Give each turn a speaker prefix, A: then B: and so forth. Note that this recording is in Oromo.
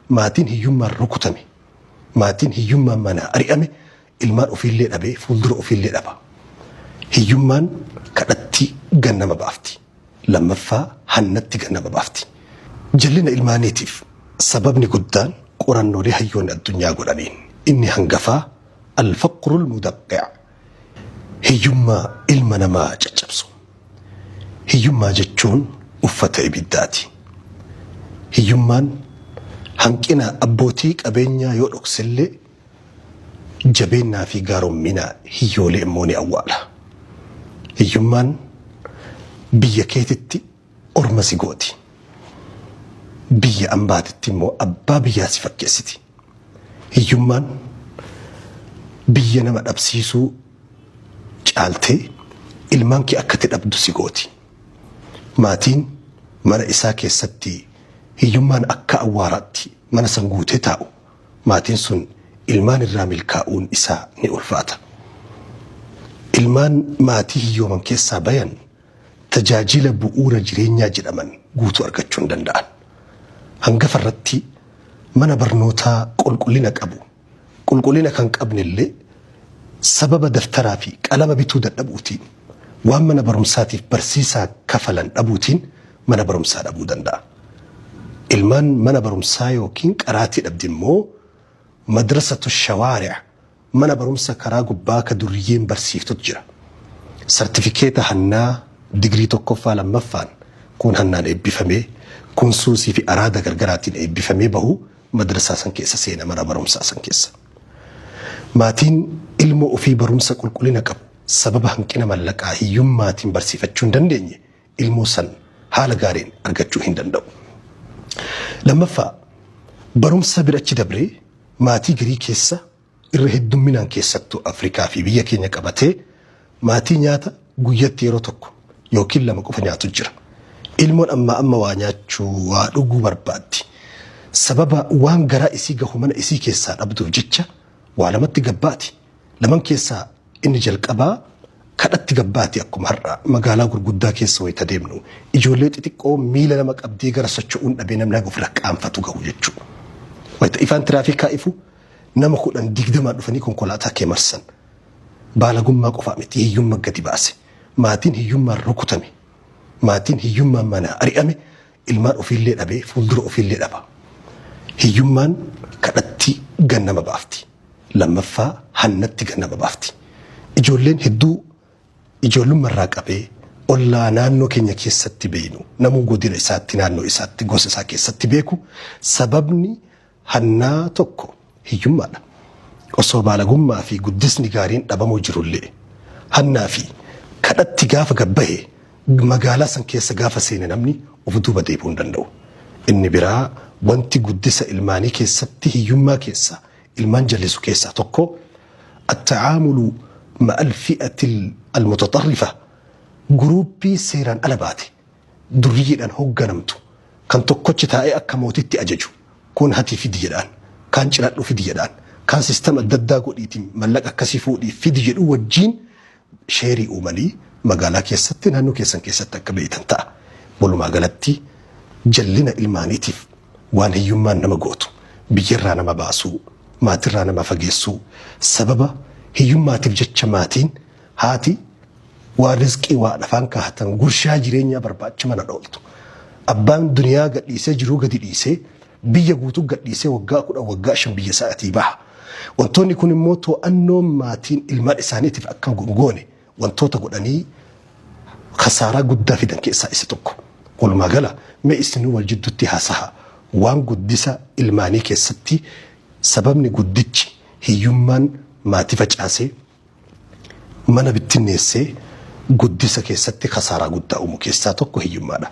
A: maatiin hiyyummaan rukutame maatiin hiyyummaan mana ari'ame ilmaan ofiillee dhabee fuuldura ofiillee dhaba. Hiyyummaan kadhatti gannama baafti. Lammaffaa hannatti gannama baafti. Jallina ilmaaniitiif sababni guddaan qorannoolee hayyoonni addunyaa godhaniin inni hangafaa alfaqrul mudaqqi'a. Hiyyummaa ilma namaa caccabsu. Hiyyummaa jechuun uffata ibiddaati. Hiyyummaan hanqina abbootii qabeenyaa yoo dhoksellee jabeennaa fi gaaromminaa hiyyoolee immoo ni awwaala. Hiyyummaan biyya keetitti orma si gooti. Biyya ambaatitti immoo abbaa biyyaa si fakkeessiti. Hiyyummaan biyya nama dhabsiisuu caaltee ilmaan kee akkati dhabdu si gooti. Maatiin mana isaa keessatti hiyyummaan akka awwaaraatti mana san guutee taa'u. Maatiin sun ilmaan irraa milkaa'uun isaa ni ulfaata. Ilmaan maatii hiyyooman keessaa bayan tajaajila bu'uura jireenyaa jedhaman guutuu argachuu hin danda'an. Hangafa irratti mana barnootaa qulqullina qabu. Qulqullina kan qabnellee sababa daftaraa fi qalama bituu dadhabuutiin waan mana barumsaatiif barsiisaa kafalan dhabuutiin mana barumsaa dhabuu danda'a. Ilmaan mana barumsaa yookiin qaraatii dhabdi immoo madrasatu shawaari'a mana barumsa karaa gubbaa ka duriyyiin barsiiftutu jira. Sartifikeeta hannaa digrii tokkoffaa lammaffaan kun hannaan eebbifamee kun suusii fi araada gargaraatiin eebbifamee bahu madrasaa san keessa seena mana barumsaa san keessa. Maatiin ilmoo ofii barumsa qulqullina qabu sababa hanqina mallaqaa hiyyummaatiin barsiifachuu hin dandeenye ilmoo san haala gaariin argachuu hin danda'u. Lammaffaa barumsa birachi dabree maatii garii keessa irra heddumminaan keessattuu Afrikaa fi biyya keenya qabatee maatii nyaata guyyatti yeroo tokko yookiin lama qofa nyaatu jira. Ilmoon amma waa nyaachuu waa dhuguu barbaaddi. Sababa waan garaa isii gahu mana isii keessaa dhabduuf jecha waa lamatti gabbaati. Laman keessaa inni jalqabaa kadhatti gabbaati akkuma har'a magaalaa gurguddaa keessa wayita deemnu ijoollee xixiqqoo miila nama qabdee gara socho'uun dhabee namni ofirra qaanfatu gahu jechuudha. Wayita ifaan tiraafikaa ifu nama 10-20 dhufanii konkolaataa kee marsan. Baalagummaa qofaa miti hiyyummaa gadi baase. Maatiin hiyyummaan rukutame. Maatiin hiyyummaan mana ari'ame ilmaan ofiillee dhabee fuuldura ofiillee dhaba. Hiyyummaan kadhatti gannama baafti. Lammaffaa hannatti gannama baafti. Ijoolleen hedduu ijoollummaarraa qabee ollaa naannoo keenya keessatti beeynu namuu godina isaatti naannoo isaatti gosa isaa keessatti beeku sababni hannaa tokko hiyyummaadha. Osoo baalagummaa fi guddisni gaariin dhabamuu jirullee hannaa fi kadhatti gaafa gabbahe magaalaa san keessa gaafa seene namni of duuba deebi'uu hin danda'u. Inni biraa wanti guddisa ilmaanii keessatti hiyyummaa keessa ilmaan jallisu keessaa tokko التعامل مع الفئة المتطرفة جروبي سيران ألباتي دريجان هو جنمتو كان تقطع تاعي أكموتي أججو كون هاتي في ديجان كان جلاتو في ديجان كان سيستم الدداغو ديتي ملك أكسفو دي في ديجان وجين شيري أمالي مقالاك يستن هنو كيسان كيستن كبيتن تا بولو مقالتي جلنا المانيتيف وان هيومان نمقوتو بيجرانا مباسو ما ترانا ما فقيسو سببا hiyyummaatiif jecha maatiin haati waa rizqii waa dhafaan kaahatan gurshaa jireenyaa barbaacha mana dhooltu. Abbaan duniyaa gadhiisee jiruu gadi dhiisee biyya guutuu gadhiisee waggaa 10 waggaa 5 biyya isaatii baha. Wantoonni kun immoo to'annoon maatiin ilmaan isaaniitiif akka goone wantoota godhanii khasaaraa guddaa fidan keessaa isa tokko. Walumaa gala mee isinuu wal jidduutti haasa'a waan guddisa ilmaanii keessatti sababni guddichi hiyyummaan maatii facaasee mana bittinneessee guddisa keessatti khasaaraa guddaa uumu keessaa tokko hiyyummaadha.